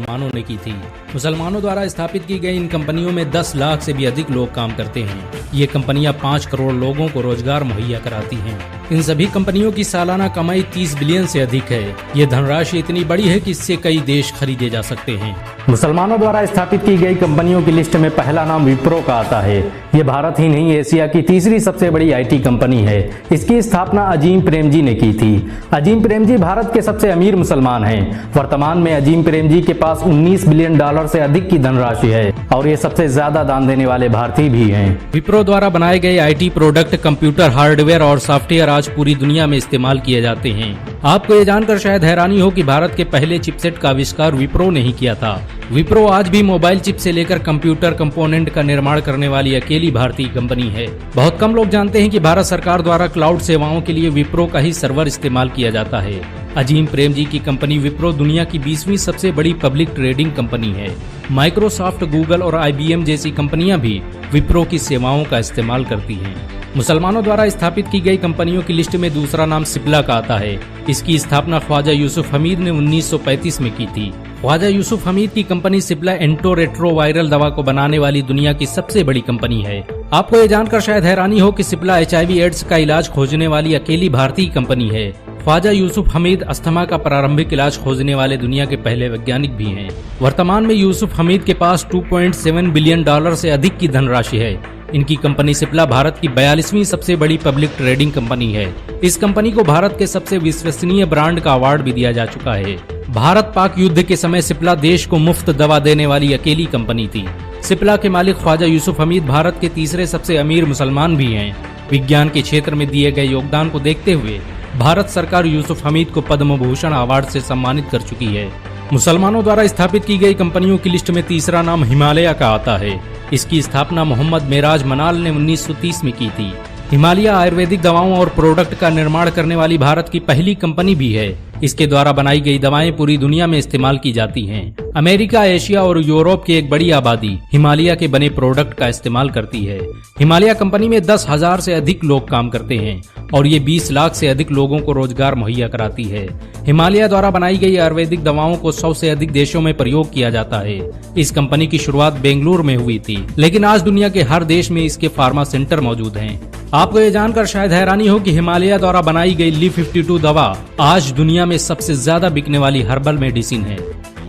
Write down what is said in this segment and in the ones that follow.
मुसलमानों ने की थी। मुसलमानों द्वारा स्थापित की गई इन कंपनियों में 10 लाख से भी अधिक लोग काम करते हैं। ये कंपनियां 5 करोड़ लोगों को रोजगार मुहैया कराती हैं। इन सभी कंपनियों की सालाना कमाई 30 बिलियन से अधिक है। ये धनराशि इतनी बड़ी है कि इससे कई देश खरीदे जा सकते हैं। मुसलमानों द्वारा स्थापित की गई कंपनियों की लिस्ट में पहला नाम विप्रो का आता है। ये भारत ही नहीं एशिया की तीसरी सबसे बड़ी IT कंपनी है। इसकी स्थापना अजीम प्रेमजी ने की थी। अजीम प्रेमजी भारत के सबसे अमीर मुसलमान हैं। वर्तमान में अजीम प्रेमजी के पास $19 बिलियन से अधिक की धनराशि है और ये सबसे ज्यादा दान देने वाले भारतीय भी हैं। विप्रो द्वारा बनाए गए IT प्रोडक्ट, कंप्यूटर हार्डवेयर और सॉफ्टवेयर आज पूरी दुनिया में इस्तेमाल किए जाते हैं। आपको ये जानकर शायद हैरानी हो कि भारत के पहले चिपसेट का आविष्कार विप्रो ने ही किया था। विप्रो आज भी मोबाइल चिप से लेकर कंप्यूटर कंपोनेंट का निर्माण करने वाली अकेली भारतीय कंपनी है। बहुत कम लोग जानते हैं कि भारत सरकार द्वारा क्लाउड सेवाओं के लिए विप्रो का ही सर्वर इस्तेमाल किया जाता है। अजीम प्रेमजी की कंपनी विप्रो दुनिया की 20वीं सबसे बड़ी पब्लिक ट्रेडिंग कंपनी है। माइक्रोसॉफ्ट, गूगल और IBM जैसी कंपनियां भी विप्रो की सेवाओं का इस्तेमाल करती हैं। मुसलमानों द्वारा स्थापित की गई कंपनियों की लिस्ट में दूसरा नाम सिप्ला का आता है। इसकी स्थापना ख्वाजा यूसुफ हमीद ने 1935 में की थी। ख्वाजा यूसुफ हमीद की कंपनी सिप्ला एंटो रेट्रोवायरल दवा को बनाने वाली दुनिया की सबसे बड़ी कंपनी है। आपको ये जानकर शायद हैरानी हो कि सिप्ला HIV एड्स का इलाज खोजने वाली अकेली भारतीय कंपनी है। ख्वाजा यूसुफ हमीद अस्थमा का प्रारंभिक इलाज खोजने वाले दुनिया के पहले वैज्ञानिक भी हैं। वर्तमान में यूसुफ हमीद के पास $2.7 बिलियन से अधिक की धनराशि है। इनकी कंपनी सिप्ला भारत की 42वीं सबसे बड़ी पब्लिक ट्रेडिंग कंपनी है। इस कंपनी को भारत के सबसे विश्वसनीय ब्रांड का अवार्ड भी दिया जा चुका है। भारत पाक युद्ध के समय सिप्ला देश को मुफ्त दवा देने वाली अकेली कंपनी थी। सिप्ला के मालिक ख्वाजा यूसुफ हमीद भारत के तीसरे सबसे अमीर मुसलमान भी हैं। विज्ञान के क्षेत्र में दिए गए योगदान को देखते हुए भारत सरकार यूसुफ हमीद को पद्म भूषण अवार्ड से सम्मानित कर चुकी है। मुसलमानों द्वारा स्थापित की गई कंपनियों की लिस्ट में तीसरा नाम हिमालय का आता है। इसकी स्थापना मोहम्मद मेराज मनाल ने 1930 में की थी। हिमालय आयुर्वेदिक दवाओं और प्रोडक्ट का निर्माण करने वाली भारत की पहली कंपनी भी है। इसके द्वारा बनाई गई दवाएं पूरी दुनिया में इस्तेमाल की जाती हैं। अमेरिका, एशिया और यूरोप की एक बड़ी आबादी हिमालय के बने प्रोडक्ट का इस्तेमाल करती है। हिमालय कंपनी में 10,000 से अधिक लोग काम करते हैं और ये 20 लाख से अधिक लोगों को रोजगार मुहैया कराती है। हिमालय द्वारा बनाई गई आयुर्वेदिक दवाओं को 100 से अधिक देशों में प्रयोग किया जाता है। इस कंपनी की शुरुआत बेंगलुरु में हुई थी, लेकिन आज दुनिया के हर देश में इसके फार्मा सेंटर मौजूद हैं। आपको ये जानकर शायद हैरानी हो कि हिमालय द्वारा बनाई गई Li-52 दवा आज दुनिया में सबसे ज्यादा बिकने वाली हर्बल मेडिसिन है।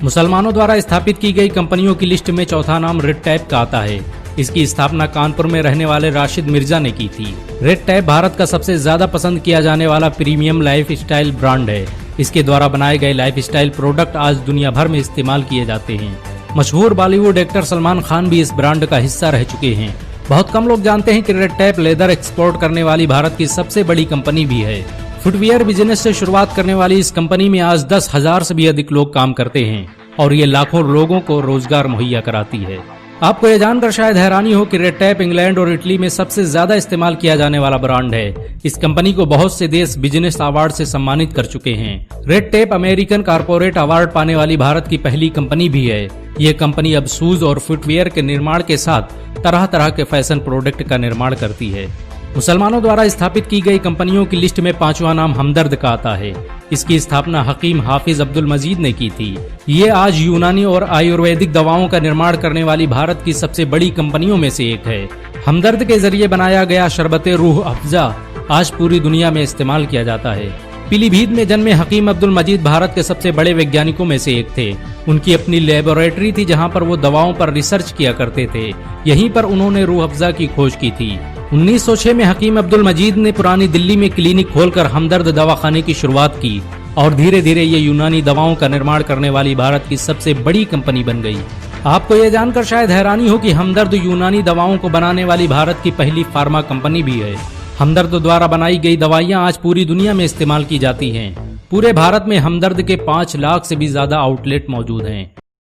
मुसलमानों द्वारा स्थापित की गई कंपनियों की लिस्ट में चौथा नाम रेड टैप का आता है। इसकी स्थापना कानपुर में रहने वाले राशिद मिर्जा ने की थी। रेड टैप भारत का सबसे ज्यादा पसंद किया जाने वाला प्रीमियम लाइफ स्टाइल ब्रांड है। इसके द्वारा बनाए गए लाइफ स्टाइल प्रोडक्ट आज दुनिया भर में इस्तेमाल किए जाते हैं। मशहूर बॉलीवुड एक्टर सलमान खान भी इस ब्रांड का हिस्सा रह चुके हैं। बहुत कम लोग जानते हैं कि रेड टैप लेदर एक्सपोर्ट करने वाली भारत की सबसे बड़ी कंपनी भी है। फुटवियर बिजनेस से शुरुआत करने वाली इस कंपनी में आज 10,000 से भी अधिक लोग काम करते हैं और ये लाखों लोगों को रोजगार मुहैया कराती है। आपको ये जानकर शायद हैरानी हो कि रेड टैप इंग्लैंड और इटली में सबसे ज्यादा इस्तेमाल किया जाने वाला ब्रांड है। इस कंपनी को बहुत से देश बिजनेस अवार्ड से सम्मानित कर चुके हैं। Red tap American corporate award पाने वाली भारत की पहली कंपनी भी है। ये कंपनी अब शूज और फुटवियर के निर्माण के साथ तरह तरह के फैशन प्रोडक्ट का निर्माण करती है। मुसलमानों द्वारा स्थापित की गई कंपनियों की लिस्ट में पांचवा नाम हमदर्द का आता है। इसकी स्थापना हकीम हाफिज अब्दुल मजीद ने की थी। ये आज यूनानी और आयुर्वेदिक दवाओं का निर्माण करने वाली भारत की सबसे बड़ी कंपनियों में से एक है। हमदर्द के जरिए बनाया गया शरबत रूह अफ़ज़ा आज पूरी दुनिया में इस्तेमाल किया जाता है। पीलीभीत में जन्मे हकीम अब्दुल मजीद भारत के सबसे बड़े वैज्ञानिकों में से एक थे। उनकी अपनी लेबोरेटरी थी जहां पर वो दवाओं पर रिसर्च किया करते थे। यहीं पर उन्होंने रूह अफ़ज़ा की खोज की थी। 1906 में हकीम अब्दुल मजीद ने पुरानी दिल्ली में क्लिनिक खोलकर हमदर्द दवाखाने की शुरुआत की और धीरे धीरे ये यूनानी दवाओं का निर्माण करने वाली भारत की सबसे बड़ी कंपनी बन गई। आपको ये जानकर शायद हैरानी हो कि हमदर्द यूनानी दवाओं को बनाने वाली भारत की पहली फार्मा कंपनी भी है। हमदर्द द्वारा बनाई गई दवाइयां आज पूरी दुनिया में इस्तेमाल की जाती हैं। पूरे भारत में हमदर्द के 5 लाख से भी ज्यादा आउटलेट मौजूद हैं।